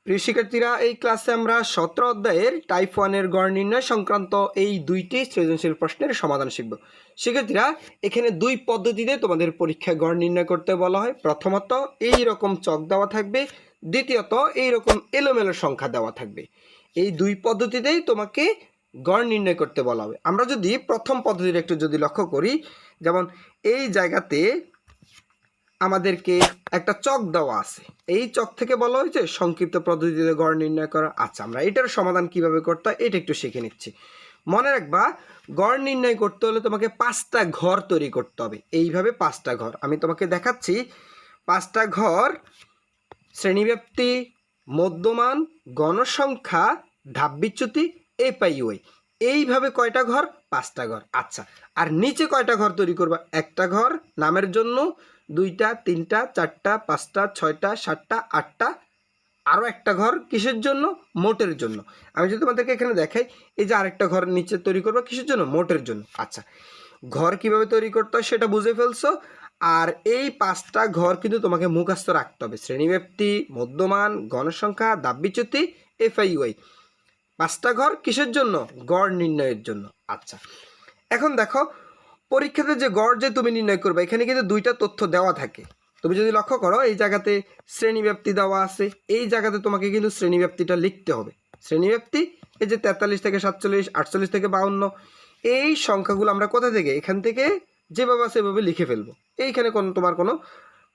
প্রিয় শিক্ষার্থীরা, এই ক্লাসে আমরা 17 অধ্যায়ের টাইপ 1-এর গড় নির্ণয় সংক্রান্ত এই দুইটি সৃজনশীল প্রশ্নের সমাধান শিখব। শিক্ষার্থীরা, এখানে দুই পদ্ধতিতে তোমাদের পরীক্ষায় গড় নির্ণয় করতে বলা হয়। প্রথমত এই রকম চক দেওয়া থাকবে, দ্বিতীয়ত এই রকম এলোমেলো সংখ্যা দেওয়া থাকবে। এই দুই পদ্ধতিতেই তোমাকে গড় নির্ণয় করতে বলা হবে। আমরা যদি প্রথম পদ্ধতির একটু যদি লক্ষ্য করি, যেমন এই জায়গাতে আমাদেরকে একটা চক দেওয়া আছে, এই চক থেকে বলা হয়েছে সংক্ষিপ্ত পদ্ধতিতে গড় নির্ণয় করা। আচ্ছা, আমরা এটার সমাধান কিভাবে করতে হয় এটা একটু শিখে নিচ্ছি। মনে রাখবা, গড় নির্ণয় করতে হলে তোমাকে 5টা ঘর তৈরি করতে হবে। এইভাবে 5টা ঘর আমি তোমাকে দেখাচ্ছি। 5টা ঘর: শ্রেণীব্যাপ্তি, মধ্যমান, গণসংখ্যা, ধাপ বিচ্যুতি, এপাইওয়াই। এইভাবে কয়টা ঘর? 5টা ঘর। আচ্ছা, আর নিচে কয়টা ঘর তৈরি করবা? একটা ঘর নামের জন্য, 2টা, 3টা, 4টা, 5টা, 6টা, 7টা, 8টা, আরও একটা ঘর কিসের জন্য? মোটের জন্য। আমি যদি তোমাদেরকে এখানে দেখাই, এই যে আরেকটা ঘর নিচে তৈরি করবো কিসের জন্য? মোটের জন্য। আচ্ছা, ঘর কিভাবে তৈরি করতে হয় সেটা বুঝে ফেলছো। আর এই 5টা ঘর কিন্তু তোমাকে মুখস্থ রাখতে হবে: শ্রেণীব্যাপ্তি, মধ্যমান, গণসংখ্যা, ধাপ বিচ্যুতি, এফআইওয়াই। 5টা ঘর কিসের জন্য? গড় নির্ণয়ের জন্য। আচ্ছা, এখন দেখো, পরীক্ষাতে যে গড় যে তুমি নির্ণয় করবে, এখানে কিন্তু 2টা তথ্য দেওয়া থাকে। তুমি যদি লক্ষ্য করো, এই জায়গাতে শ্রেণীব্যাপ্তি দেওয়া আছে, এই জায়গাতে তোমাকে কিন্তু শ্রেণীব্যাপ্তিটা লিখতে হবে। শ্রেণীব্যাপ্তি এই যে 43 থেকে 47, 48 থেকে 52, এই সংখ্যাগুলো আমরা কোথা থেকে? এখান থেকে যেভাবে আছে সেভাবে লিখে ফেলবো। এইখানে তোমার কোনো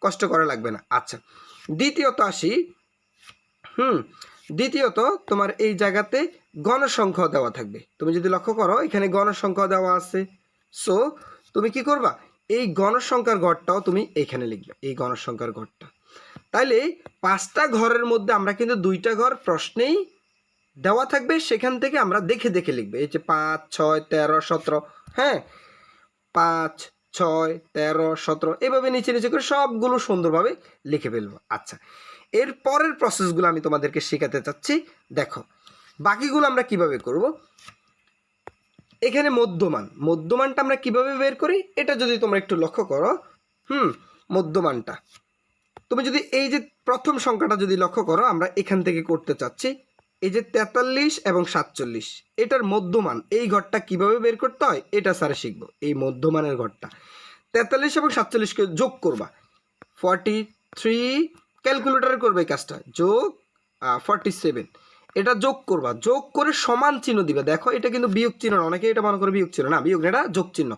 কষ্ট করা লাগবে না। আচ্ছা, দ্বিতীয়ত আসি। দ্বিতীয়ত তোমার এই জায়গাতে গণসংখ্যা দেওয়া থাকবে। তুমি যদি লক্ষ্য করো, এখানে গণসংখ্যা দেওয়া আছে। সো তুমি কি করবা? এই গণসংখ্যার ঘরটাও তুমি এখানে লিখবে, এই গণসংখ্যার ঘরটা। তাইলে 5টা ঘরের মধ্যে আমরা কিন্তু 2টা ঘর প্রশ্নেই দেওয়া থাকবে, সেখান থেকে আমরা দেখে দেখে লিখবে। এই যে 5, 6, 13, 17, হ্যাঁ, 5, 6, 13, 17, এভাবে নিচে নিচে করে সবগুলো সুন্দরভাবে লিখে ফেলবো। আচ্ছা, এর পরের প্রসেসগুলো আমি তোমাদেরকে শেখাতে চাচ্ছি। দেখো, বাকিগুলো আমরা কিভাবে করব। এখানে মধ্যমানটা আমরা কিভাবে বের করি এটা যদি তোমরা একটু লক্ষ্য করো। মধ্যমানটা তুমি যদি এই যে প্রথম সংখ্যাটা যদি লক্ষ্য করো, আমরা এখান থেকে করতে চাচ্ছি। এই যে 43 এবং 47, এটার মধ্যমান এই ঘরটা কিভাবে বের করতে হয় এটা স্যার শিখবো। এই মধ্যমানের ঘরটা 43 এবং 47কে যোগ করবা, 43, ক্যালকুলেটারে করবে এই কাজটা, যোগ 47, এটা যোগ করবা, যোগ করে সমান চিহ্ন দিবে। দেখো, এটা কিন্তু বিয়োগ চিহ্ন না, অনেকে এটা মনে করে বিয়োগ চিহ্ন, না বিয়োগ, এটা যোগ চিহ্ন।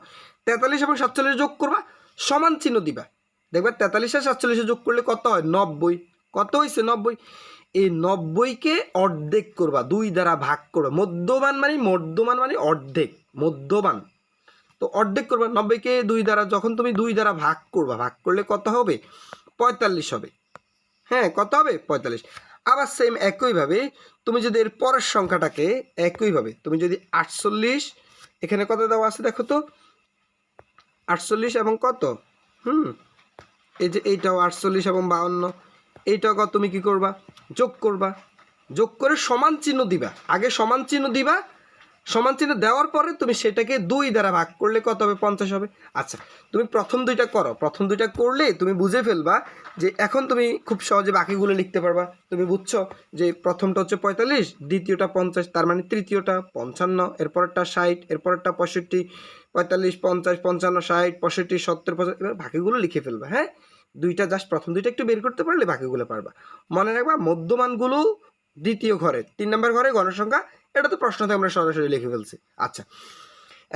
43 এবং 47 যোগ করবা, সমান চিহ্ন দিবা। দেখবা 43 আর 47 যোগ করলে কত হয়? 90। কত হয়েছে? 90। এই 90কে অর্ধেক করবা, 2 দ্বারা ভাগ করবা। মধ্যমান মানে অর্ধেক, মধ্যমান তো অর্ধেক করবা। 90কে 2 দ্বারা যখন তুমি 2 দ্বারা ভাগ করবা, ভাগ করলে কত হবে? 45 হবে। হ্যাঁ, কত হবে? 45। আবার সেম একইভাবে তুমি যদি এর পরের সংখ্যাটাকে একইভাবে তুমি যদি 48, এখানে কত দেওয়া আছে দেখো তো, 48 এবং কত, এই যে এইটাও 48 এবং 52, এইটাও তুমি কি করবা? যোগ করবা, যোগ করে সমান চিহ্ন দিবা। আগে সমান চিহ্ন দিবা, সমান চিহ্ন দেওয়ার পরে তুমি সেটাকে 2 দ্বারা ভাগ করলে কত হবে? 50 হবে। আচ্ছা, তুমি প্রথম দুইটা করো, প্রথম দুইটা করলে তুমি বুঝে ফেলবা যে এখন তুমি খুব সহজে বাকিগুলো লিখতে পারবা। তুমি বুঝছো যে প্রথমটা হচ্ছে 45, দ্বিতীয়টা 50, তার মানে তৃতীয়টা 55, এরপরটা 60, এরপরটা 65, 45, 50, 55, 60, 65, 70, 75, এবার বাকিগুলো লিখে ফেলবা। হ্যাঁ, দুইটা জাস্ট প্রথম দুইটা একটু বের করতে পারলে বাকিগুলো পারবা। মনে রাখবা, মধ্যমানগুলো দ্বিতীয় ঘরে, 3 নম্বর ঘরে গণসংখ্যা, এটা তো প্রশ্নতে আমরা সরাসরি লিখে ফেলছি। আচ্ছা,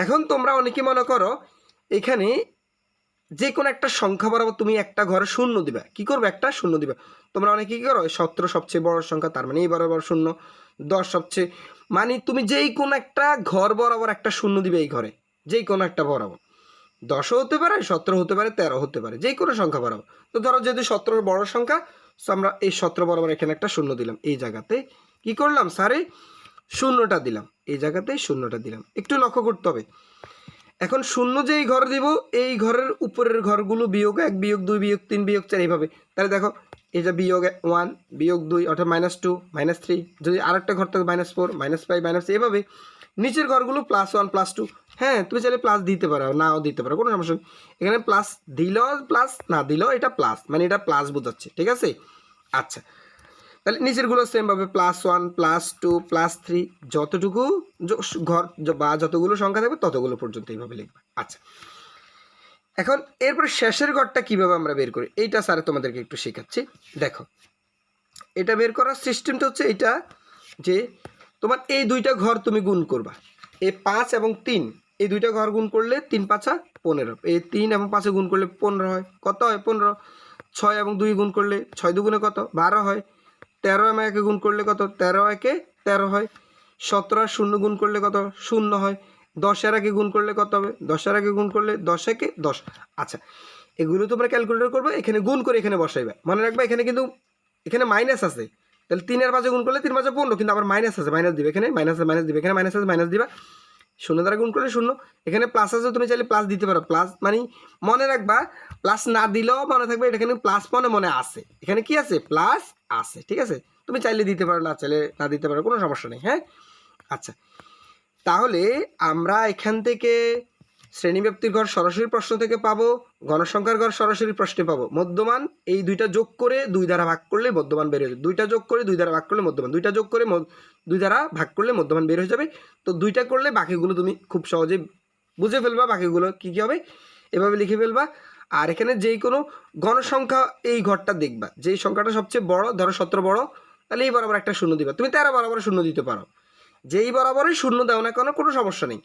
এখন তোমরা অনেকে মনে করো এখানে যে কোনো একটা সংখ্যা বরাবর তুমি একটা ঘরে শূন্য দিবা। কি করবে? একটা শূন্য দিবা। তোমরা অনেকে কি করো? 17 সবচেয়ে বড় সংখ্যা, তার মানে এই বরাবর শূন্য। 10 সবচেয়ে, মানে তুমি যেই কোনো একটা ঘর বরাবর একটা শূন্য দিবে, এই ঘরে যেই কোনো একটা বরাবর। 10ও হতে পারে, 17 হতে পারে, 13 হতে পারে, যেই কোনো সংখ্যা বরাবর। তো ধরো যেহেতু 17 বড় সংখ্যা, সো আমরা এই 17 বরাবর এখানে একটা শূন্য দিলাম। এই জায়গাতে কি করলাম? সারে শূন্যটা দিলাম, এই জায়গাতে শূন্যটা দিলাম। একটু লক্ষ্য করতে হবে। এখন শূন্য যেই ঘর দিব, এই ঘরের উপরের ঘরগুলো বিয়োগ 1, বিয়োগ 2, বিয়োগ 3, বিয়োগ 4, এইভাবে। তাহলে দেখো, এই যে বিয়োগ 1, বিয়োগ 2, অর্থাৎ -2, -3, যদি আরেকটা ঘর থাকে -4, -5, -6, এভাবে নিচের ঘরগুলো +1, +2। হ্যাঁ, তুমি চাইলে প্লাস দিতে পারো, নাও দিতে পারো, কোনো সমস্যা নেই। এখানে প্লাস দিলেও প্লাস, না দিলেও এটা প্লাস, মানে এটা প্লাস বোঝাচ্ছে। ঠিক আছে? আচ্ছা, তাহলে নিচেরগুলো সেমভাবে +1 +2 +3 যতটুকু ঘর বা যতগুলো সংখ্যা থাকবে ততগুলো পর্যন্ত এইভাবে লিখবে। আচ্ছা, এখন এরপরে শেষের ঘরটা কিভাবে আমরা বের করি এইটা স্যার তোমাদেরকে একটু শেখাচ্ছি। দেখো, এটা বের করার সিস্টেমটা হচ্ছে এটা, যে তোমার এই দুইটা ঘর তুমি গুণ করবা, এই 5 এবং 3 এই দুইটা ঘর গুণ করলে 3 5 15, এই 3 এবং 5 গুণ করলে 15 হয়, কত হয় 15। 6 এবং 2 গুণ করলে 6 দুগুণে কত 12 হয়। 13 এবং 1 গুণ করলে কত 13 একে 13 হয়। 17 আর 0 গুণ করলে কত 0 হয়। 10 এর আগে গুণ করলে কত হবে 10 এর আগে গুণ করলে 10 একে 10। আচ্ছা, এগুলো তোমরা ক্যালকুলেটর করবে, এখানে গুণ করে এখানে বসাইবে। মনে রাখবে এখানে কিন্তু এখানে মাইনাস আছে, তাহলে 3 এর 5 গুণ করলে 3 5 15, কিন্তু আবার মাইনাস আছে, মাইনাস দিবে এখানে, মাইনাস দিবে এখানে, মাইনাস আছে মাইনাস দিবা। 0 দ্বারা গুণ করলে 0, এখানে প্লাস আছে, তুমি চাইলে প্লাস দিতে পারো। প্লাস মানে মনে রাখবা প্লাস না দিলেও মনে থাকবে এটা এখানে প্লাস মনে আছে, এখানে কি আছে প্লাস আছে, ঠিক আছে। তুমি চাইলে দিতে পারো, না চাইলে না দিতে পারো, কোনো সমস্যা নেই। হ্যাঁ, আচ্ছা, তাহলে আমরা এখান থেকে শ্রেণীব্যাপ্তির ঘর সরাসরি প্রশ্ন থেকে পাবো, গণসংখ্যার ঘর সরাসরি প্রশ্নে পাবো। মধ্যমান এই দুইটা যোগ করে 2 দ্বারা ভাগ করলে মধ্যমান বের হয়ে যাবে। দুইটা যোগ করে 2 দ্বারা ভাগ করলে মধ্যমান, দুইটা যোগ করে 2 দ্বারা ভাগ করলে মধ্যমান বের হয়ে যাবে। তো দুইটা করলে বাকিগুলো তুমি খুব সহজেই বুঝে ফেলবা, বাকিগুলো কী কী হবে এভাবে লিখে ফেলবা। আর এখানে যেই কোনো গণসংখ্যা এই ঘরটা দেখবা, যেই সংখ্যাটা সবচেয়ে বড়, ধরো 17 বড়, তাহলে এই বরাবর একটা 0 দিবা। তুমি 13 বরাবর 0 দিতে পারো, যেই বরাবরই 0 দাও না কেন কোনো সমস্যা নেই,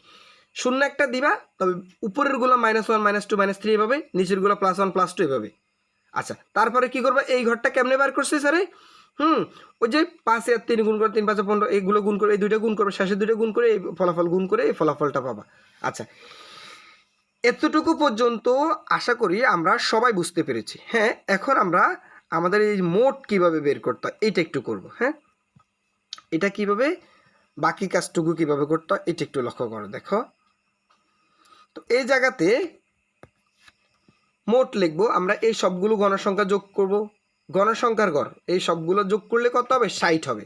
0 একটা দিবা। তবে উপরেরগুলো -1 -2 -3 এভাবে, নিচেরগুলো +1 +2 এভাবে। আচ্ছা, তারপরে কি করবা, এই ঘরটা কেমনে বার করছে স্যারে? ওই যে 5 আর 3 গুণ করে 3 5 15, এইগুলো গুণ করে এই দুইটা গুণ করবে, শেষে দুইটা গুণ করে এই ফলাফল গুণ করে এই ফলাফলটা পাবা। আচ্ছা, এতটুকু পর্যন্ত আশা করি আমরা সবাই বুঝতে পেরেছি। হ্যাঁ, এখন আমরা আমাদের এই মোট কিভাবে বের করতে হয় এটা একটু করব। হ্যাঁ, এটা কিভাবে, বাকি কাজটুকু কিভাবে করতে হয় এটা একটু লক্ষ্য করো। দেখো, তো এই জায়গাতে মোট লিখবো আমরা, এই সবগুলো গণসংখ্যা যোগ করব, গণসংখ্যার গড় এই সবগুলো যোগ করলে কত হবে 60 হবে।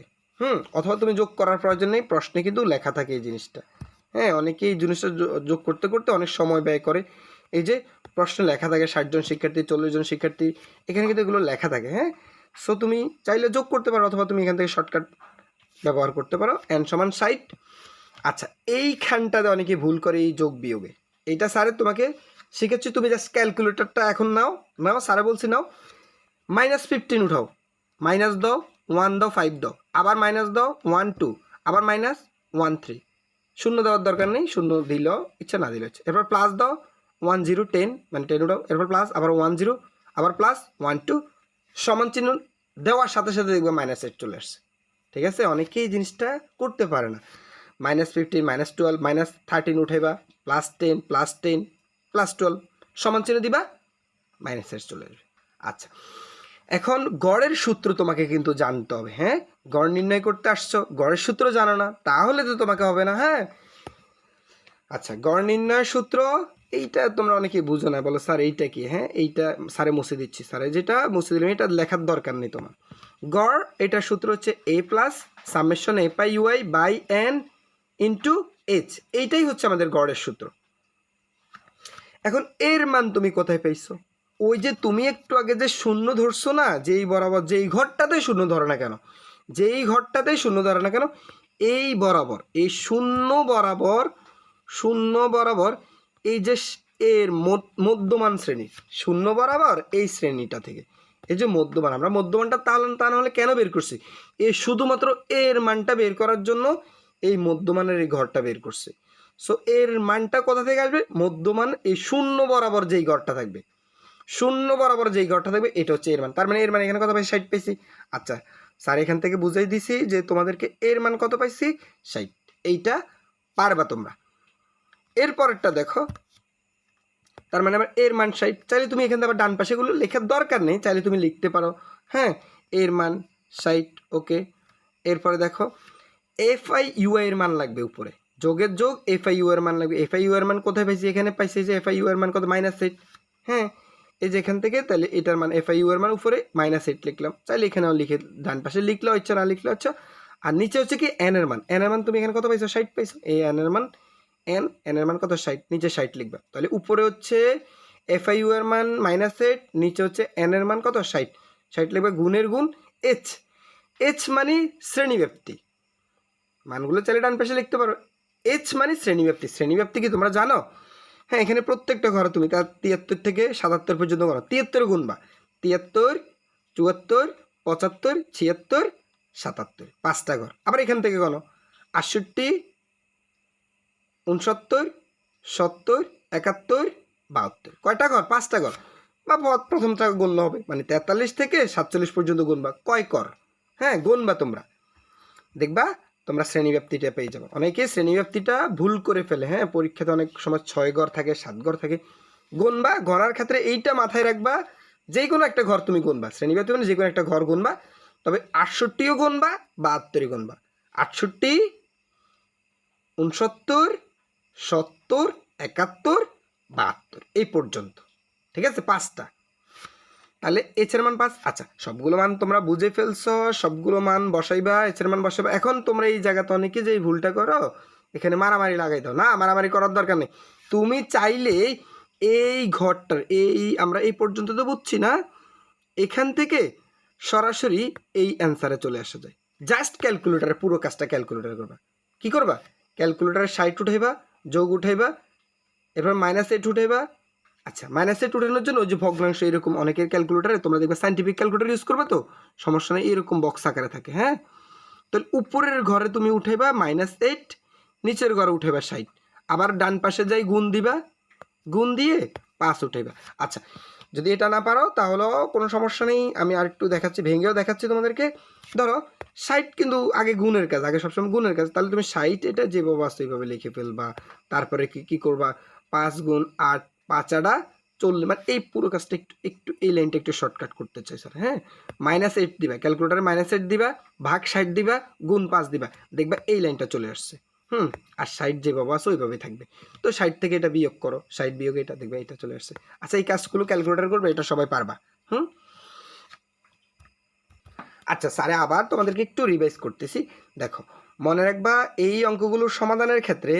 অথবা তুমি যোগ করার প্রয়োজন নেই, প্রশ্নে কিন্তু লেখা থাকে এই জিনিসটা। হ্যাঁ, অনেকেই এই জিনিসটা যোগ করতে করতে অনেক সময় ব্যয় করে। এই যে প্রশ্নে লেখা থাকে 60 জন শিক্ষার্থী 40 জন শিক্ষার্থী, এখানে কিন্তু এগুলো লেখা থাকে। হ্যাঁ, সো তুমি চাইলে যোগ করতে পারো, অথবা তুমি এখান থেকে শর্টকাট ব্যবহার করতে পারো, n = 60। আচ্ছা, এইখানটাতে অনেকে ভুল করে এই যোগ বিয়োগে, এইটা স্যারের তোমাকে শিখেছি, তুমি জাস্ট ক্যালকুলেটরটা এখন নাও, স্যারে বলছি নাও, -15 উঠাও, মাইনাস দাও 1 দাও 5 দাও, আবার মাইনাস দাও 1 2, আবার -1 3, শূন্য দেওয়ার দরকার নেই, শূন্য দিলেও ইচ্ছা না দিলেও ইচ্ছা। এরপর প্লাস দাও 1 0 10, মানে 10 উঠাও, এরপর প্লাস আবার 1 0, আবার প্লাস 1 2, সমান চিহ্ন দেওয়ার সাথে সাথে দেখবে -8 চলে আসছে। ঠিক আছে, অনেকেই এই জিনিসটা করতে পারে না। -15 -12 -13 উঠাইবা, +10 +10 +12 সমান চিহ্ন দিবা, -8 চলে আসবে। আচ্ছা, এখন গড়ের সূত্র তোমাকে কিন্তু জানতে হবে। হ্যাঁ, গড় নির্ণয় করতে আসছো, গড়ের সূত্র জানো না, তাহলে তো তোমাকে হবে না। হ্যাঁ, আচ্ছা, গড় নির্ণয়ের সূত্র এইটা তোমরা অনেকেই বুঝো না, বলো স্যার এইটা কি? হ্যাঁ, এইটা স্যারে মুছে দিচ্ছি, স্যারে যেটা মুছে দিলাম এটা লেখার দরকার নেই তোমার। গড় এটার সূত্র হচ্ছে a + (a/(y/n) * h, এইটাই হচ্ছে আমাদের গড়ের সূত্র। এখন এর মান তুমি কোথায় পাইছো? ওই যে তুমি একটু আগে যে 0 ধরছো না, যেই বরাবর যেই ঘরটাতেই 0 ধরো না কেন, যেই ঘরটাতেই 0 ধরো না কেন, এই বরাবর এই 0 বরাবর এই যে এর মধ্যমান শ্রেণী 0 বরাবর এই শ্রেণীটা থেকে, এই যে মধ্যমান, আমরা মধ্যমানটা তা না হলে কেন বের করছি? এই শুধুমাত্র এর মানটা বের করার জন্য এই মধ্যমানের এই ঘরটা বের করছে। সো এর মানটা কোথা থেকে আসবে? মধ্যমান এই 0 বরাবর যেই ঘরটা থাকবে, 0 বরাবর যেই ঘরটা থাকবে এটা হচ্ছে এর মান। তার মানে এর মান এখানে কত পাইছি? 60 পাইছি। আচ্ছা, স্যার এখান থেকে বুঝাই দিছি যে তোমাদেরকে এর মান কত পাইছি? 60। এইটা পারবা তোমরা। এরপরেরটা দেখো, তার মানে আমার এর মান 60। চাইলে তুমি এখান থেকে আবার ডান পাশেগুলো লেখার দরকার নেই, চাইলে তুমি লিখতে পারো। হ্যাঁ, এর মান 60, ওকে। এরপরে দেখো FIU এর মান লাগবে উপরে, যোগের যোগ FIU এর মান লাগবে। FIU এর মান কোথায় পাইছি? এখানে পাইছি যে FIU এর মান কত? -8। হ্যাঁ, এই যে এখান থেকে, তাহলে এটার মান FIU এর মান উপরে -8 লিখলাম, চাইলে এখানেও লিখে ডান পাশে লিখলেও ইচ্ছা, না লিখলেও ইচ্ছা। আর নিচে হচ্ছে কি n এর মান, n এর মান তুমি এখানে কত পাইছো? 60 পাইছো। এই n এর মান n এর মান কত? 60, নিচে 60 লিখবা। তাহলে উপরে হচ্ছে FIU এর মান -8, নিচে হচ্ছে n এর মান কত? 60 লিখবা, গুণের গুণ h। এইচ মানে শ্রেণীব্যাপ্তি, মানগুলো চাইলে ডান পাশে লিখতে পারো। এইচ মানে শ্রেণীব্যাপ্তি। শ্রেণীব্যাপ্তি কি তোমরা জানো? হ্যাঁ, এখানে প্রত্যেকটা ঘর তুমি তার 73 থেকে 77 পর্যন্ত করো। 73 গুনবা, 73, 74, 75, 76, 77, 5টা ঘর। আবার এখান থেকে গণ 68, 69, 70, 71, 72, কয়টা ঘর? 5টা ঘর। বা প্রথমটা গুনলে হবে, মানে 43 থেকে 47 পর্যন্ত গুনবা। কয় কর? হ্যাঁ, গুনবা তোমরা, দেখবা তোমরা শ্রেণীব্যাপ্তিটা পেয়ে যাবে। অনেকে শ্রেণীব্যাপ্তিটা ভুল করে ফেলে। হ্যাঁ, পরীক্ষাতে অনেক সময় 6 ঘর থাকে, 7 ঘর থাকে। গুনবা, গণার ক্ষেত্রে এইটা মাথায় রাখবা, যে কোনো একটা ঘর তুমি গুনবা। শ্রেণীব্যাপ্তি মানে যে কোনো একটা ঘর গুনবা, তবে 68ও গুনবা, 72 গুনবা। 68, 69, 70, 71, 72, এই পর্যন্ত। ঠিক আছে, 5টা। তাহলে এইচের মান 5। আচ্ছা, সবগুলো মান তোমরা বুঝে ফেলছো, সবগুলো মান বসাইবা, এইচের মান বসাইবা। এখন তোমরা এই জায়গাতে অনেকে যে এই ভুলটা করো, এখানে মারামারি লাগাই দাও। না, মারামারি করার দরকার নেই। তুমি চাইলে এই ঘরটার আমরা এই পর্যন্ত তো বুঝছি না, এখান থেকে সরাসরি এই অ্যান্সারে চলে আসা যায়। জাস্ট ক্যালকুলেটারে পুরো কাজটা ক্যালকুলেটারে করবা। কি করবা? ক্যালকুলেটারে 60 উঠাইবা, যোগ উঠাইবা, এরপর -8 উঠাইবা। আচ্ছা, -8 উঠানোর জন্য ওই যে ভগ্নাংশ, এরকম অনেকের ক্যালকুলেটারে তোমরা দেখবে সাইন্টিফিক ক্যালকুলেটার ইউজ করবে, তো সমস্যা নেই, এরকম বক্স আকারে থাকে। হ্যাঁ, তাহলে উপরের ঘরে তুমি উঠাইবা -8, নিচের ঘরে উঠাইবা 60, আবার ডান পাশে যাই গুণ দিবা, গুণ দিয়ে 5 উঠাইবা। আচ্ছা, যদি এটা না পারো তাহলেও কোনো সমস্যা নেই, আমি আর একটু দেখাচ্ছি, ভেঙেও দেখাচ্ছি তোমাদেরকে। ধরো 60 কিন্তু আগে গুণের কাজ, আগে সবসময় গুণের কাজ। তাহলে তুমি 60 এটা যেভাবে আসতো এইভাবে লিখে ফেলবা। তারপরে কি করবা? 5 গুণ 8, 5 আটা 40, মানে এই পুরো কাজটা একটু এই লাইনটা একটু শর্টকাট করতে চাই স্যার। হ্যাঁ, -8 দিবা, ক্যালকুলেটারে -8 দিবা, ভাগ 60 দিবা, গুণ 5 দিবা, দেখবা এই লাইনটা চলে আসছে। আর 60 যেভাবে আছে ওইভাবেই থাকবে। তো 60 থেকে এটা বিয়োগ করো, 60 বিয়োগ এটা, দেখবে এটা চলে আসছে। আচ্ছা, এই কাজগুলো ক্যালকুলেটর করবে, এটা সবাই পারবা। আচ্ছা, স্যারে আবার তোমাদেরকে একটু রিভাইজ করতেছি। দেখো, মনে রাখবা এই অঙ্কগুলোর সমাধানের ক্ষেত্রে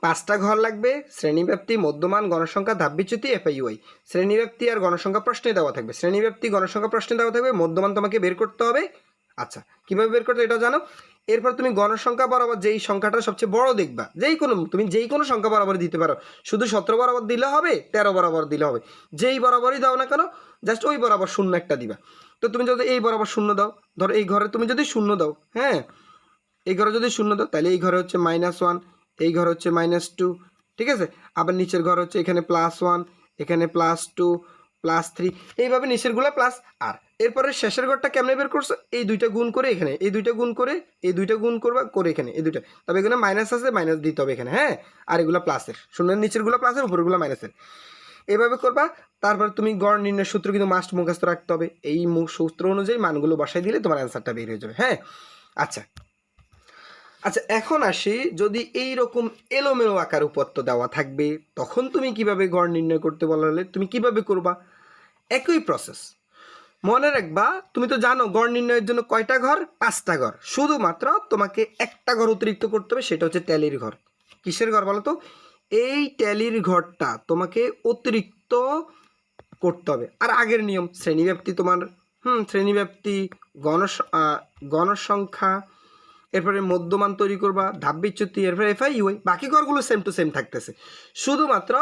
5টা ঘর লাগবে। শ্রেণীব্যাপ্তি, মধ্যমান, গণসংখ্যা, ধাপবিচ্যুতি, এফআইইউআই। শ্রেণীব্যাপ্তি আর গণসংখ্যা প্রশ্নে দেওয়া থাকবে। শ্রেণীব্যাপ্তি, গণসংখ্যা প্রশ্নে দেওয়া থাকবে, মধ্যমান তোমাকে বের করতে হবে। আচ্ছা, কীভাবে বের করতে এটা জানো। এরপর তুমি গণসংখ্যা বরাবর যেই সংখ্যাটা সবচেয়ে বড় দেখবা, তুমি যেই কোনো সংখ্যা বরাবর দিতে পারো। শুধু 17 বরাবর দিলে হবে, 13 বরাবর দিলে হবে, যেই বরাবরই দাও না কেন, জাস্ট ওই বরাবর শূন্য একটা দিবা। তো তুমি যদি এই বরাবর শূন্য দাও, ধরো এই ঘরে তুমি যদি শূন্য দাও, হ্যাঁ, এই ঘরে যদি শূন্য দাও, তাহলে এই ঘরে হচ্ছে -1, এই ঘর হচ্ছে -2, ঠিক আছে। আবার নিচের ঘর হচ্ছে এখানে +1, এখানে +2, +3, এইভাবে নিচেরগুলো প্লাস। আর এরপরে শেষের ঘরটা কেমনে বের করছো? এই দুইটা গুণ করে এখানে, এই দুইটা গুণ করে, এই দুইটা গুণ করবা করে এখানে, এই দুইটা। তবে এখানে মাইনাস আছে, মাইনাস দিতে হবে এখানে। হ্যাঁ, আর এগুলো প্লাসের, শূন্যের নিচেরগুলো প্লাসের, উপরগুলো মাইনাসের, এভাবে করবা। তারপর তুমি গড় নির্ণয়ের সূত্র কিন্তু মাস্ট মুখস্থ রাখতে হবে। এই সূত্র অনুযায়ী মানগুলো বসাই দিলে তোমার অ্যান্সারটা বের হয়ে যাবে। হ্যাঁ, আচ্ছা, এখন আসি, যদি এই রকম এলোমেলো আকার উপাত্ত দেওয়া থাকবে, তখন তুমি কিভাবে গড় নির্ণয় করতে বলা হলে তুমি কিভাবে করবা? একই প্রসেস। মনে রাখবা, তুমি তো জানো গড় নির্ণয়ের জন্য কয়টা ঘর? 5টা ঘর। শুধুমাত্র তোমাকে একটা ঘর অতিরিক্ত করতে হবে, সেটা হচ্ছে ট্যালির ঘর। কিসের ঘর বলো তো? এই ট্যালির ঘরটা তোমাকে অতিরিক্ত করতে হবে। আর আগের নিয়ম, শ্রেণীব্যাপ্তি তোমার, শ্রেণীব্যাপ্তি, গণসংখ্যা, এরপরে মধ্যমান তৈরি করবা, ধাপবিচ্যুতি, এরপরে এফআইইউআই, বাকি ঘরগুলো সেম টু সেম থাকতেছে। শুধুমাত্র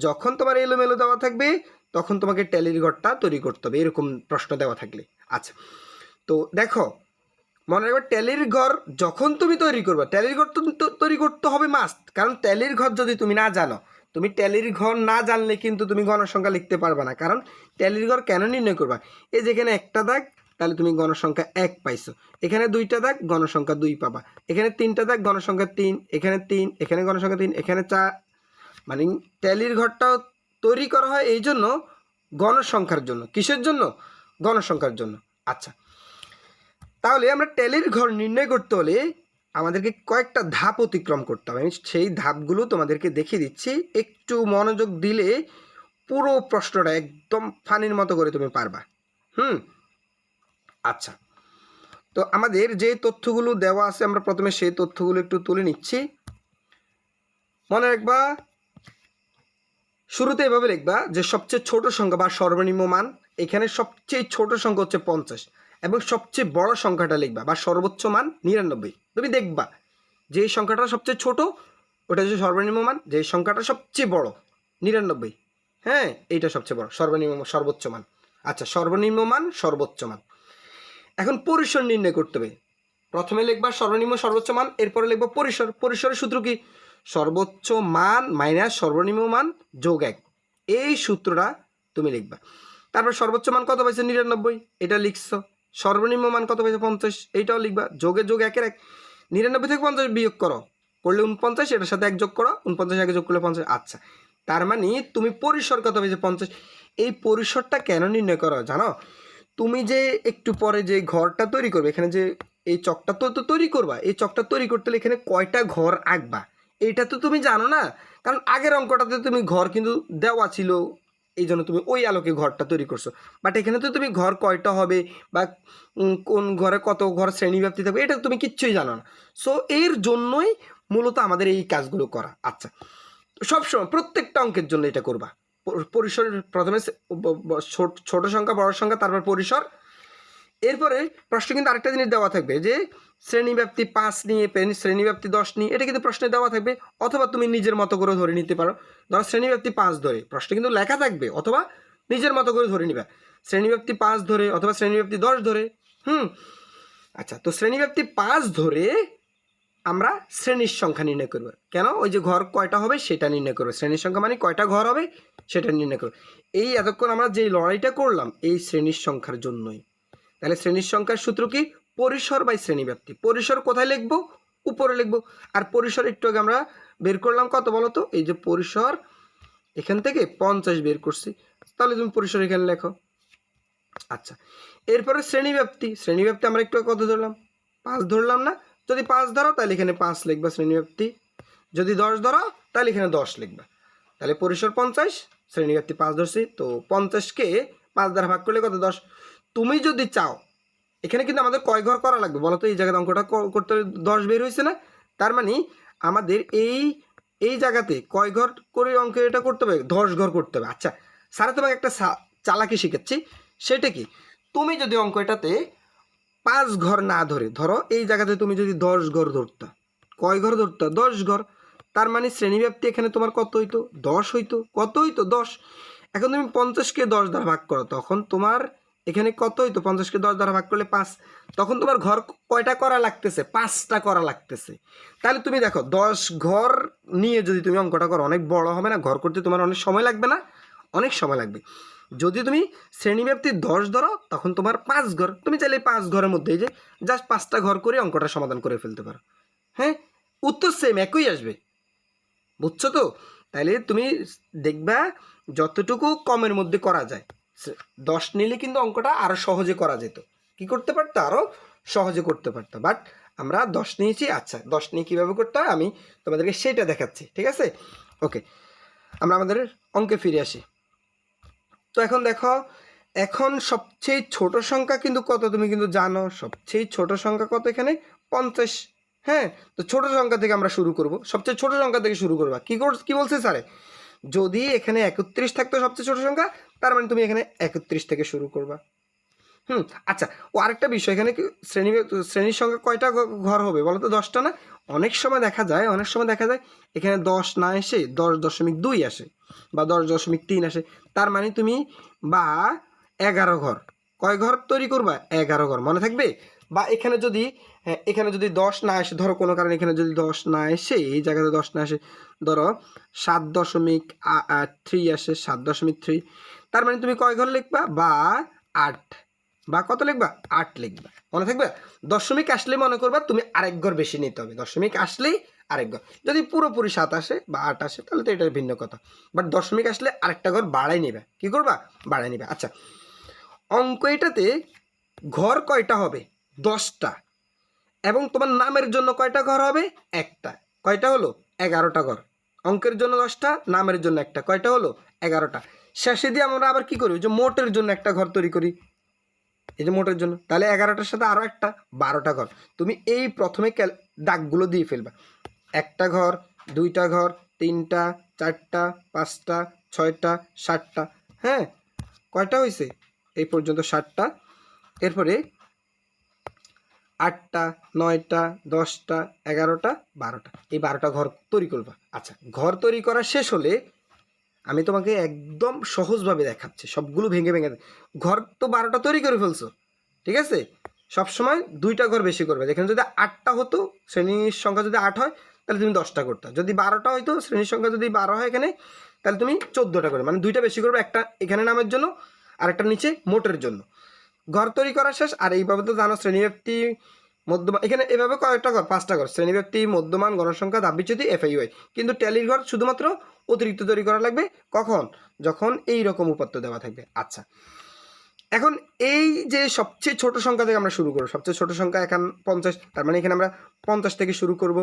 যখন তোমার এলোমেলো দেওয়া থাকবে, তখন তোমাকে ট্যালির ঘরটা তৈরি করতে হবে, এরকম প্রশ্ন দেওয়া থাকলে। আচ্ছা, তো দেখো, মনে রাখবে ট্যালির ঘর যখন তুমি তৈরি করবা, ট্যালির ঘর তৈরি করতে হবে মাস্ট। কারণ ট্যালির ঘর যদি তুমি না জানো, তুমি ট্যালির ঘর না জানলে কিন্তু তুমি গণসংখ্যা লিখতে পারবে না। কারণ ট্যালির ঘর কেন নির্ণয় করবা? এই যেখানে একটা দাগ, তাহলে তুমি গণসংখ্যা 1 পাইছো। এখানে 2টা দাগ, গণসংখ্যা 2 পাবা। এখানে 3টা দাগ, গণসংখ্যা 3, এখানে 3, এখানে গণসংখ্যা 3, এখানে 4। মানে ট্যালির ঘরটাও তৈরি করা হয় এই জন্য, গণসংখ্যার জন্য। কিসের জন্য? গণসংখ্যার জন্য। আচ্ছা, তাহলে আমরা ট্যালির ঘর নির্ণয় করতে হলে আমাদেরকে কয়েকটা ধাপ অতিক্রম করতে হবে। আমি সেই ধাপগুলো তোমাদেরকে দেখিয়ে দিচ্ছি, একটু মনোযোগ দিলে পুরো প্রশ্নটা একদম ফানির মতো করে তুমি পারবা। আচ্ছা, তো আমাদের যে তথ্যগুলো দেওয়া আছে, আমরা প্রথমে সেই তথ্যগুলো একটু তুলে নিচ্ছি। মনে রাখবা, শুরুতে এভাবে লিখবা যে সবচেয়ে ছোট সংখ্যা বা সর্বনিম্ন মান, এখানে সবচেয়ে ছোট সংখ্যা হচ্ছে 50। এবং সবচেয়ে বড় সংখ্যাটা লিখবা বা সর্বোচ্চ মান 99। তুমি দেখবা যে সংখ্যাটা সবচেয়ে ছোট ওটা হচ্ছে সর্বনিম্ন মান, যে সংখ্যাটা সবচেয়ে বড় 99, হ্যাঁ এইটা সবচেয়ে বড় সর্বনিম্ন সর্বোচ্চ মান। আচ্ছা, সর্বনিম্ন মান সর্বোচ্চ মান। এখন পরিসর নির্ণয় করতে হবে। প্রথমে লিখবা সর্বনিম্ন সর্বোচ্চ মান, এরপরে লিখবা পরিসর। পরিসরের সূত্র কি? সর্বোচ্চ মান মাইনাস সর্বনিম্ন মান যোগ 1, এই সূত্রটা তুমি লিখবা। তারপর সর্বোচ্চ মান কত পাইছে 99, এটা লিখছো। সর্বনিম্ন মান কত পাইছে 50, এইটাও লিখবা। যোগে যোগ 1 99 থেকে 50 বিয়োগ করো, করলে 49, এটার সাথে 1 যোগ করো, 49 আগে যোগ করলে 50। আচ্ছা, তার মানে তুমি পরিসর কত পাইছে 50। এই পরিসরটা কেন নির্ণয় করো জানো? তুমি যে একটু পরে যে ঘরটা তৈরি করবে, এখানে যে এই চকটা তো তৈরি করবা, এই চকটা তৈরি করতে হলে এখানে কয়টা ঘর আঁকবা এইটা তো তুমি জানো না। কারণ আগের অঙ্কটাতে তুমি ঘর কিন্তু দেওয়া ছিল, এই জন্য তুমি ওই আলোকে ঘরটা তৈরি করছো। বাট এখানে তো তুমি ঘর কয়টা হবে বা কোন ঘরে কত ঘর শ্রেণীব্যাপ্তি থাকবে এটা তুমি কিচ্ছুই জানো না। সো এর জন্যই মূলত আমাদের এই কাজগুলো করা। আচ্ছা, সবসময় প্রত্যেকটা অঙ্কের জন্য এটা করবা। পরিসর প্রথমে ছোট সংখ্যা বড় সংখ্যা, তারপর পরিসর। এরপরে প্রশ্ন কিন্তু আরেকটা জিনিস দেওয়া থাকবে যে শ্রেণীব্যাপ্তি 5 নিয়ে শ্রেণীব্যাপ্তি 10 নিয়ে, এটা কিন্তু প্রশ্নে দেওয়া থাকবে। অথবা তুমি নিজের মতো করে ধরে নিতে পারো। ধরো শ্রেণীব্যাপ্তি 5 ধরে, প্রশ্ন কিন্তু লেখা থাকবে, অথবা নিজের মতো করে ধরে নিবা শ্রেণীব্যাপ্তি 5 ধরে অথবা শ্রেণীব্যাপ্তি 10 ধরে। আচ্ছা, তো শ্রেণীব্যাপ্তি 5 ধরে আমরা শ্রেণীর সংখ্যা নির্ণয় করব। কেন? ওই যে ঘর কয়টা হবে সেটা নির্ণয় করবো। শ্রেণীর সংখ্যা মানে কয়টা ঘর হবে সেটা নির্ণয় করবো। এই এতক্ষণ আমরা যে লড়াইটা করলাম এই শ্রেণীর সংখ্যার জন্যই। তাহলে শ্রেণীর সংখ্যার সূত্র কি? পরিসর বাই শ্রেণীব্যাপ্তি। পরিসর কোথায় লিখবো? উপরে লিখবো। আর পরিসর একটু আগে আমরা বের করলাম কত বলো তো? এই যে পরিসর এখান থেকে 50 বের করছি, তাহলে তুমি পরিসর এখানে লেখো। আচ্ছা, এরপরে শ্রেণীব্যাপ্তি। শ্রেণীব্যাপ্তি আমরা একটু কত ধরলাম? 5 ধরলাম না? যদি 5 ধরো তাহলে এখানে 5 লিখবা শ্রেণীব্যাপ্তি। যদি 10 ধরো তাহলে এখানে 10 লিখবা। তাহলে পরিসর 50, শ্রেণীব্যাপ্তি 5 ধরছি, তো 50কে 5 দ্বারা ভাগ করলে কত? 10। তুমি যদি চাও, এখানে কিন্তু আমাদের কয় ঘর করা লাগবে বলো তো? এই জায়গাতে অঙ্কটা করতে 10 বের হয়েছে না? তার মানে আমাদের এই জায়গাতে কয় ঘর করে অঙ্ক এটা করতে হবে? 10 ঘর করতে হবে। আচ্ছা, স্যার তোমাকে একটা চালাকি শিখাচ্ছি, সেটা কি? তুমি যদি অঙ্ক এটাতে 5 ঘর না ধরে, ধরো এই জায়গাতে তুমি যদি 10 ঘর ধরতা, কয় ঘর ধরতা? 10 ঘর। তার মানে শ্রেণীব্যাপ্তি এখানে তোমার কত হইতো? 10 হইতো। কত হইতো? 10। এখন তুমি 50কে 10 দ্বারা ভাগ করো, তখন তোমার এখানে কত হইতো? 50কে 10 দ্বারা ভাগ করলে 5। তখন তোমার ঘর কয়টা করা লাগতেছে? 5টা করা লাগতেছে। তাহলে তুমি দেখো 10 ঘর নিয়ে যদি তুমি অঙ্কটা করো, অনেক বড় হবে না? ঘর করতে তোমার অনেক সময় লাগবে না? অনেক সময় লাগবে। যদি তুমি শ্রেণীব্যাপ্তি 10 ধরো তখন তোমার 5 ঘর। তুমি চাইলে 5 ঘরের মধ্যে যে জাস্ট 5টা ঘর করে অঙ্কটা সমাধান করে ফেলতে পারো। হ্যাঁ, উত্তর সেম একই আসবে। বুঝছো তো? তাইলে তুমি দেখবা যতটুকু কমের মধ্যে করা যায়, 10 নিলে কিন্তু অঙ্কটা আরও সহজে করা যেত। কি করতে পারতো? আরও সহজে করতে পারতো। বাট আমরা 10 নিয়েছি। আচ্ছা, 10 নিয়ে কীভাবে করতে হয় আমি তোমাদেরকে সেটা দেখাচ্ছি, ঠিক আছে? ওকে, আমরা আমাদের অঙ্কে ফিরে আসি। তো এখন দেখো, এখন সবচেয়ে ছোট সংখ্যা কিন্তু কত তুমি কিন্তু জানো? সবচেয়ে ছোট সংখ্যা কত এখানে? 50। হ্যাঁ, তো ছোট সংখ্যা থেকে আমরা শুরু করব। সবচেয়ে ছোট সংখ্যা থেকে শুরু করবা। কি বলছে স্যারে? যদি এখানে 31 থাকতো সবচেয়ে ছোট সংখ্যা, তার মানে তুমি এখানে 31 থেকে শুরু করবা। আচ্ছা, ও আরেকটা বিষয়, এখানে কি শ্রেণীর সংখ্যা কয়টা ঘর হবে বলো তো? 10টা না? অনেক সময় দেখা যায় এখানে 10 না এসে 10.2 আসে বা 10.3 আসে। তার মানে তুমি বা 11 ঘর, কয় ঘর তৈরি করবা? 11 ঘর, মনে থাকবে? বা এখানে যদি 10 না আসে, ধরো কোনো কারণে এখানে যদি 10 না এসে, এই জায়গাতে 10 না আসে, ধরো 7.3 আসে, 7.3, তার মানে তুমি কয় ঘর লিখবা? বা 8, বা কত লিখবা? 8 লিখবা। মনে থাকবে? দশমিক আসলে মনে করবা তুমি আরেক ঘর বেশি নিতে হবে। দশমিক আসলেই আরেক ঘর। যদি পুরোপুরি 7 আসে বা 8 আসে তাহলে তো এটা ভিন্ন কথা। বাট দশমিক আসলে আরেকটা ঘর বাড়াই নেবে। কি করবা? বাড়াই নেবে। আচ্ছা, অঙ্ক এটাতে ঘর কয়টা হবে? 10টা। এবং তোমার নামের জন্য কয়টা ঘর হবে? একটা। কয়টা হলো? 11টা ঘর। অঙ্কের জন্য 10টা, নামের জন্য একটা, কয়টা হলো? 11টা। শেষে দিয়ে আমরা আবার কি করি? যে মোটের জন্য একটা ঘর তৈরি করি, এই যে মোটের জন্য, তাহলে 11টার সাথে আরও একটা, 12টা ঘর। তুমি এই প্রথমে দাগগুলো দিয়ে ফেলবা। একটা ঘর, 2টা ঘর, 3টা, 4টা, 5টা, 6টা, 7টা। হ্যাঁ, কয়টা হয়েছে? এই পর্যন্ত 7টা। এরপরে 8টা 9টা 10টা 11টা 12টা, এই 12টা ঘর তৈরি করবা। আচ্ছা, ঘর তৈরি করা শেষ হলে আমি তোমাকে একদম সহজভাবে দেখাচ্ছি, সবগুলো ভেঙে ভেঙে। ঘর তো 12টা তৈরি করে ফেলছো, ঠিক আছে। সবসময় 2টা ঘর বেশি করবে। যেখানে যদি 8টা হতো, শ্রেণীর সংখ্যা যদি 8 হয় তাহলে তুমি 10টা করতে। যদি 12টা হইতো, শ্রেণীর সংখ্যা যদি 12 হয় এখানে, তাহলে তুমি 14টা করবে। মানে 2টা বেশি করবে, একটা এখানে নামের জন্য আর একটা নিচে মোটের জন্য। ঘর তৈরি করা শেষ। আর এইভাবে তো জানো শ্রেণীব্যাপ্তি মধ্যমান, এখানে এভাবে কয়েকটা ঘর, 5টা ঘর, শ্রেণীব্যাপ্তি মধ্যমান গণসংখ্যা ধাপ বিচ্যুতি FIUI। কিন্তু ট্যালির ঘর শুধুমাত্র অতিরিক্ত তৈরি করা লাগবে কখন, যখন এই রকম উপাত্ত দেওয়া থাকবে। আচ্ছা, এখন এই যে সবচেয়ে ছোট সংখ্যা থেকে আমরা শুরু করব, সবচেয়ে ছোট সংখ্যা এখন 50, তার মানে এখানে আমরা 50 থেকে শুরু করব।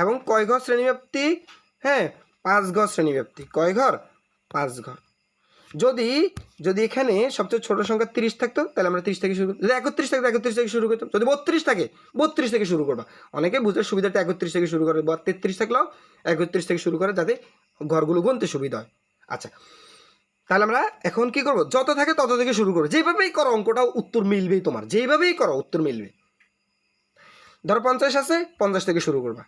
এবং কয় ঘর শ্রেণীব্যাপ্তি, হ্যাঁ 5 ঘর শ্রেণীব্যাপ্তি। কয় ঘর, 5 ঘর। যদি যদি এখানে সবচেয়ে ছোট সংখ্যা 30 থাকতো তাহলে আমরা 30 থেকে শুরু করতাম। যদি 31 থাকতো 31 থেকে শুরু করতাম। যদি 32 থাকে 32 থেকে শুরু করবা। অনেকে বুঝতে সুবিধাটা 31 থেকে শুরু করে, বা 33 থাকলেও 31 থেকে শুরু করে, যাতে ঘরগুলো গুনতে সুবিধা হয়। আচ্ছা, তাহলে আমরা এখন কি করব, যত থাকে তত থেকে শুরু করবো। যেভাবেই করো অঙ্কটাও উত্তর মিলবেই, তোমার যেভাবেই করো উত্তর মিলবে। ধরো 50 আছে, 50 থেকে শুরু করবা।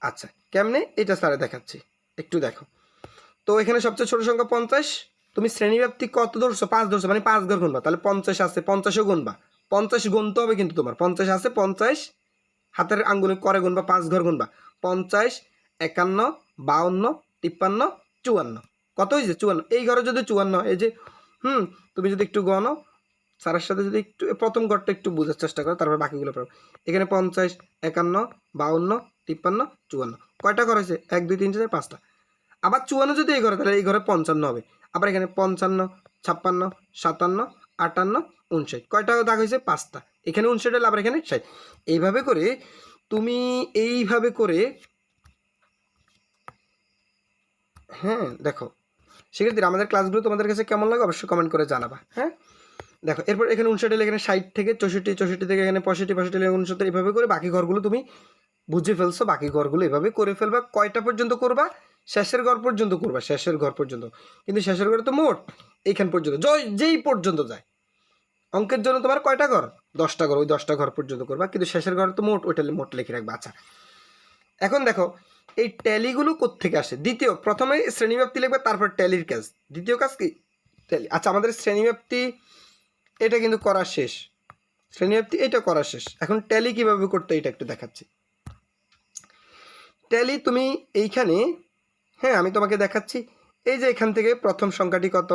আচ্ছা, কেমনে এটা স্যারে দেখাচ্ছি, একটু দেখো। তো এখানে সবচেয়ে ছোট সংখ্যা 50, তুমি শ্রেণীব্যাপ্তি কত ধরছো, 5 ধরছো, মানে 5 ঘর গুনবা। তাহলে 50 আছে, 50ও গুনবা। 50 গুনতে হবে কিন্তু তোমার। 50 আছে, 50 হাতের আঙ্গুলে করে গুনবা, 5 ঘর গুনবা। 50, 51, 52, 53, 54। কত হয়েছে, 54। এই ঘরে যদি 54, এই যে তুমি যদি একটু গণো স্যারের সাথে, যদি একটু প্রথম ঘরটা একটু বোঝার চেষ্টা করো, তারপর বাকিগুলো পাবো। এখানে 50, 51, 52, 53, 54 কয়টা ঘর হয়েছে, 1 2 3 4 5টা। আবার 54 যদি এই ঘরে, তাহলে এই ঘরে 55 হবে। আবার এখানে 55, 56, 57, 58, 59 কয়টা দাগ হয়েছে, 5টা। এখানে 59 হলে আবার এখানে 60। এইভাবে করে তুমি, এইভাবে করে, হ্যাঁ দেখো। সেক্ষেত্রে আমাদের ক্লাসগুলো তোমাদের কাছে কেমন লাগে অবশ্যই কমেন্ট করে জানাবা। হ্যাঁ দেখো, এরপর এখানে 59 হলে এখানে 60 থেকে 64, 64 থেকে এখানে 65, 65 থেকে 69, এভাবে করে বাকি ঘরগুলো তুমি বুঝে ফেলছো। বাকি ঘরগুলো এভাবে করে ফেলবা। কয়টা পর্যন্ত করবা, শেষের ঘর পর্যন্ত করবা, শেষের ঘর পর্যন্ত। কিন্তু শেষের ঘরে তো মোট এইখান পর্যন্ত, যেই পর্যন্ত যায়। অঙ্কের জন্য তোমার কয়টা ঘর, 10টা ঘর, ওই 10টা ঘর পর্যন্ত করবা। কিন্তু শেষের ঘর তো মোট, ওইটা মোট লিখে রাখবা। আচ্ছা, এখন দেখো এই ট্যালিগুলো কোত্থেকে আসে। প্রথমে শ্রেণীব্যাপ্তি লিখবে, তারপর ট্যালির কাজ। দ্বিতীয় কাজ কি, ট্যালি। আচ্ছা, আমাদের শ্রেণীব্যাপ্তি এটা কিন্তু করা শেষ, শ্রেণীব্যাপ্তি এটা করা শেষ। এখন ট্যালি কিভাবে করতে এটা একটু দেখাচ্ছি। ট্যালি তুমি এইখানে, হ্যাঁ আমি তোমাকে দেখাচ্ছি। এই যে এখান থেকে প্রথম সংখ্যাটি কত,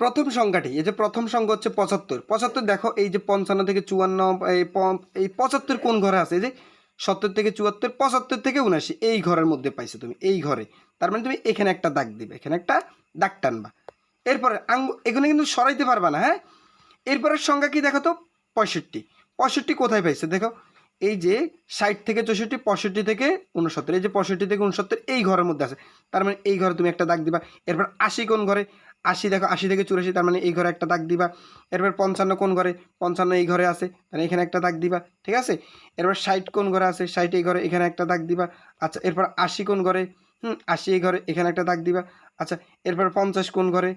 প্রথম সংখ্যাটি, এই যে প্রথম সংখ্যা হচ্ছে 75। 75 দেখো, এই যে 55 থেকে 54, এই 75 কোন ঘরে আছে, এই যে 70 থেকে 74, 75 থেকে 79 এই ঘরের মধ্যে পাইছো তুমি, এই ঘরে। তার মানে তুমি এখানে একটা দাগ দিবে, এখানে একটা দাগ টানবা। এরপরে এখানে কিন্তু সরাইতে পারবা না। হ্যাঁ, এরপরের সংখ্যা কি দেখো তো, 65। 65 কোথায় পাইছে দেখো, এই যে 60 থেকে 64, 65 থেকে 69, এই যে 65 থেকে 69 এই ঘরের মধ্যে আছে। তার মানে এই ঘরে তুমি একটা দাগ দিবা। এরপর 80 কোন ঘরে, 80 দেখো, 80 থেকে 84, তার মানে এই ঘরে একটা দাগ দিবা। এরপর 55 কোন ঘরে, 55 এই ঘরে আছে, মানে এখানে একটা দাগ দিবা, ঠিক আছে। এরপর 60 কোন ঘরে আছে, 60 এই ঘরে, এখানে একটা দাগ দিবা। আচ্ছা, এরপর 80 কোন ঘরে, 80 এই ঘরে, এখানে একটা দাগ দিবা। আচ্ছা, এরপর 50 কোন ঘরে,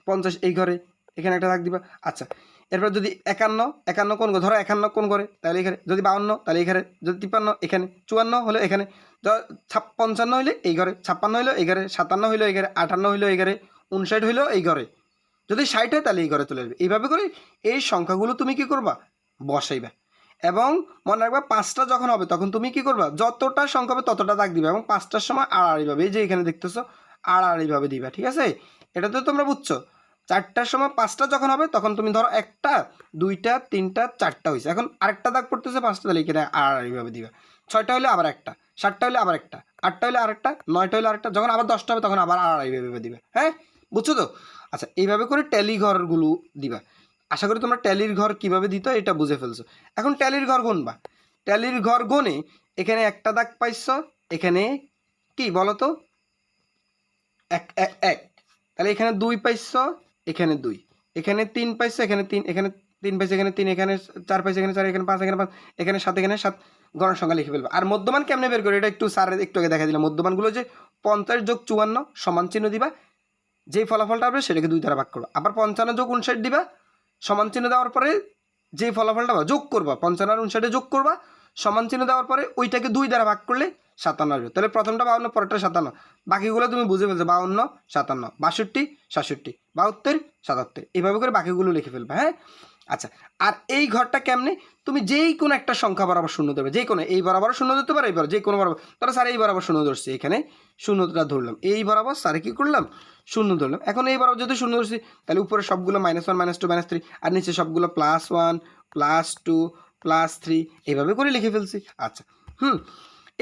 50 এই ঘরে, এখানে একটা দাগ দিবা। আচ্ছা, এরপর যদি 51 কোন ঘরে, ধরো 51 কোন ঘরে, তাহলে এখানে। যদি 52 তাহলে এখানে। যদি 53 এখানে। 54 হলে এখানে। 55 হইলে এই ঘরে, 56 হইলো এই ঘরে, 57 হইলো এই ঘরে, 58 হইলো এই ঘরে, 59 হইলো এই ঘরে। যদি 60 হয় তাহলে এই ঘরে চলে আসবে। এইভাবে করে এই সংখ্যাগুলো তুমি কি করবা, বসাইবা। এবং মনে রাখবা 5টা যখন হবে তখন তুমি কি করবা, যতটা সংখ্যা হবে ততটা দাগ দিবা। এবং 5টার সময় আড়াআড়িভাবে, এই যে এখানে দেখতেছো আড়াআড়িভাবে দিবা, ঠিক আছে। এটা তো তোমরা বুঝছো। 4টার সময় 5টা যখন হবে তখন তুমি ধরো 1টা 2টা 3টা 4টা হয়েছে, এখন আরেকটা দাগ পড়তেছে 5টা, তাহলে এখানে আড়াআড়িভাবে দিবা। 6টা হলে আবার একটা, 7টা হলে আবার একটা, 8টা হলে আরেকটা, 9টা হলে আরেকটা, যখন আবার 10টা হবে তখন আবার আড়াআড়িভাবে দিবে। হ্যাঁ, বুঝছো তো। আচ্ছা, এইভাবে করে ট্যালি ঘরগুলো দিবা। আশা করি তোমরা ট্যালির ঘর কিভাবে দিতে হয় এটা বুঝে ফেলছো। এখন ট্যালির ঘর গুনবা। ট্যালির ঘর গুনে এখানে একটা দাগ পাইছো, এখানে কি বলো তো, 1 1, তাহলে এখানে 2 পাইছো, এখানে 2, এখানে 3 পাইছো, এখানে 3, এখানে 3 পাইছো, এখানে 3, এখানে 4 পাইছো, এখানে 4, এখানে 5, এখানে 5, এখানে 7, এখানে 7 গণের সংখ্যা লিখে ফেলবে। আর মধ্যমান কেমনে বের করে, এটা একটু স্যার একটু আগে দেখা দিলাম। মধ্যমানগুলো যে 50 যোগ 54 সমান চিহ্ন দিবা, যেই ফলাফলটা হবে সেটাকে 2 দ্বারা ভাগ করবা। আবার 55 যোগ 59 দিবা, সমান চিহ্ন দেওয়ার পরে যেই ফলাফলটা পাবা যোগ করবা, 55 আর 59 যোগ করবা, সমান চিহ্ন দেওয়ার পরে ওইটাকে 2 দ্বারা ভাগ করলে 57 আসবে। তাহলে প্রথমটা 52, পরেরটা 57, বাকিগুলো তুমি বুঝে ফেলছো, 52, 57, 62, 67, 72, 77, এইভাবে করে বাকিগুলো লিখে ফেলবা। হ্যাঁ, আচ্ছা, আর এই ঘরটা কেমনে, তুমি যেই কোনো একটা সংখ্যা বরাবর শূন্য দেবে, যে কোনো এই বরাবর শূন্য দিতে পারো, এইবার যে কোনো বরাবর, তাহলে স্যার এই বরাবর শূন্য ধরছি, এখানে শূন্যটা ধরলাম, এই বরাবর স্যারে কী করলাম, শূন্য ধরলাম। এখন এই বরাবর যেহেতু শূন্য ধরছি, তাহলে উপরে সবগুলো -1, -2, -3, আর নিচে সবগুলো +1, +2, +3, এইভাবে করে লিখে ফেলছি। আচ্ছা,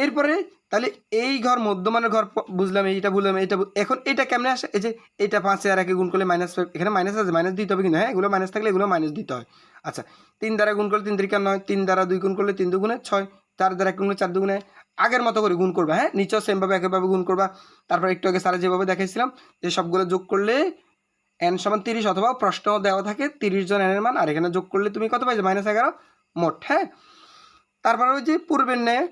এরপরে তাহলে এই ঘর মধ্যমানের ঘর বুঝলাম, এইটা বুঝলাম, এইটা এখন এটা কেমনে আসে, এই যে এটা 5 আর 1 গুণ করলে -5, এখানে মাইনাস আছে, মাইনাস দিতে হবে কিন্তু, হ্যাঁ এগুলো মাইনাস থাকলে এগুলো মাইনাস দিতে হয়। আচ্ছা, 3 দ্বারা গুণ করলে 3 3 9, 3 দ্বারা 2 গুণ করলে 3 2 গুণে 6, 4 দ্বারা 1 গুণ করলে 4 2 গুণে, আগের মতো করে গুণ করবা। হ্যাঁ, নিচেও সেমভাবে একইভাবে গুণ করবা। তারপর একটু আগে স্যারে যেভাবে দেখাইছিলাম যে সবগুলো যোগ করলে n = 30, অথবা প্রশ্ন দেওয়া থাকে 30 জন n এর মান, আর এখানে যোগ করলে তুমি কত পাইছো, -11 মোট। হ্যাঁ, তারপর ওই যে পূর্বের ন্যায়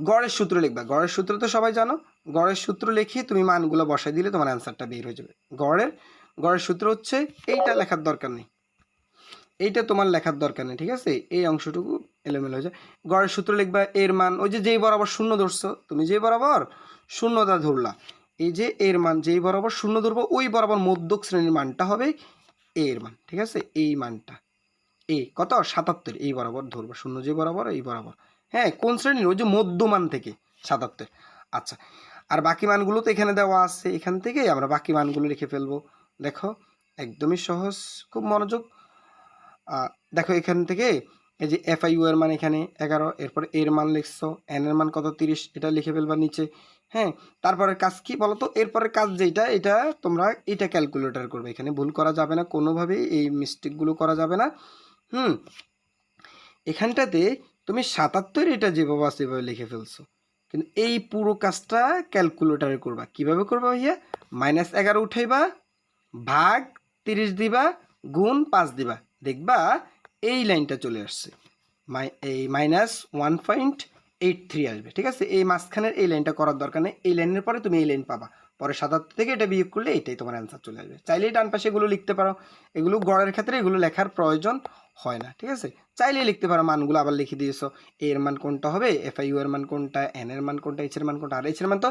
গড়ের সূত্র লিখবা। গড়ের সূত্র তো সবাই জানো, গড়ের সূত্র লিখে তুমি মানগুলো বসাই দিলে তোমার অ্যান্সারটা বের হয়ে যাবে। গড়ের সূত্র হচ্ছে এইটা, লেখার দরকার নেই, এইটা তোমার লেখার দরকার নেই, ঠিক আছে, এই অংশটুকু এলোমেলো হয়ে যায়। গড়ের সূত্র লিখবা, এর মান ওই যে যেই বরাবর শূন্য ধরছো, তুমি যেই বরাবর শূন্যটা ধরলা, এই যে এর মান যেই বরাবর শূন্য ধরবো ওই বরাবর মধ্যক শ্রেণীর মানটা হবে এর মান, ঠিক আছে, এই মানটা কত 77, এই বরাবর ধরবো, শূন্য যে বরাবর এই বরাবর। হ্যাঁ, কোন শ্রেণীর, ওই যে মধ্যমান থেকে 77। আচ্ছা, আর বাকি মানগুলো তো এখানে দেওয়া আছে, এখান থেকে আমরা বাকি মানগুলো লিখে ফেলবো। দেখো একদমই সহজ, খুব মনোযোগ। দেখো এখান থেকে এই যে FIU এর মান এখানে 11, এরপর এর মান লিখছো, n এর মান কত 30, এটা লিখে ফেলবা নিচে। হ্যাঁ, তারপরে কাজ কি বলো তো, এরপরের কাজ যেটা, এটা তোমরা এটা ক্যালকুলেটর করবে, এখানে ভুল করা যাবে না কোনোভাবেই, এই মিস্টেকগুলো করা যাবে না। এখানটাতে তুমি 77 এটা যেভাবে আছে সেভাবে লিখে ফেলছো, কিন্তু এই পুরো কাজটা ক্যালকুলেটারে করবা। কিভাবে করবা ভাইয়া, -11 উঠাইবা, ভাগ 30 দিবা, গুণ 5 দিবা, দেখবা এই লাইনটা চলে আসছে, এই -1.83 আসবে, ঠিক আছে। এই মাঝখানের এই লাইনটা করার দরকার নেই, এই লাইনের পরে তুমি এই লাইন পাবা, পরে 77 থেকে এটা বিয়োগ করলে এটাই তোমার অ্যান্সার চলে আসবে। চাইলেই ডান পাশে এগুলো লিখতে পারো, এগুলো গড়ের ক্ষেত্রে এগুলো লেখার প্রয়োজন হয় না, ঠিক আছে, চাইলেই লিখতে পারো। মানগুলো আবার লিখে দিয়েছো, এর মান কোনটা হবে, FIU এর মান কোনটা, n এর মান কোনটা, h এর মান কোনটা। আর h এর মান তো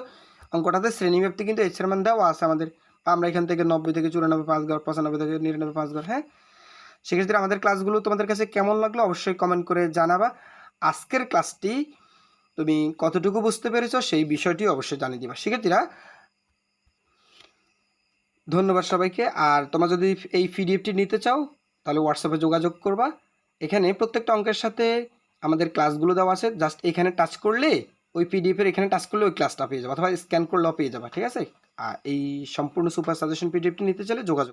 অঙ্কটাতে শ্রেণীব্যাপ্তি কিন্তু h এর মান দেওয়া আছে আমাদের, আমরা এখান থেকে 90 থেকে 94 5 ঘর, 95 থেকে 99 5 ঘর। হ্যাঁ, সেক্ষেত্রে আমাদের ক্লাসগুলো তোমাদের কাছে কেমন লাগলো অবশ্যই কমেন্ট করে জানাবা। আজকের ক্লাসটি তুমি কতটুকু বুঝতে পেরেছো সেই বিষয়টি অবশ্যই জানিয়ে দিবা শিক্ষার্থীরা। ধন্যবাদ সবাইকে। আর তোমরা যদি এই পিডিএফটি নিতে চাও তাহলে হোয়াটসঅ্যাপে যোগাযোগ করবা। এখানে প্রত্যেকটা অঙ্কের সাথে আমাদের ক্লাসগুলো দেওয়া আছে, জাস্ট এখানে টাচ করলে ওই পিডিএফের এখানে টাচ করলে ওই ক্লাসটা পেয়ে যাবে, অথবা স্ক্যান করলেও পেয়ে যাবা, ঠিক আছে। আর এই সম্পূর্ণ সুপার সাজেশন পিডিএফটি নিতে চাইলে যোগাযোগ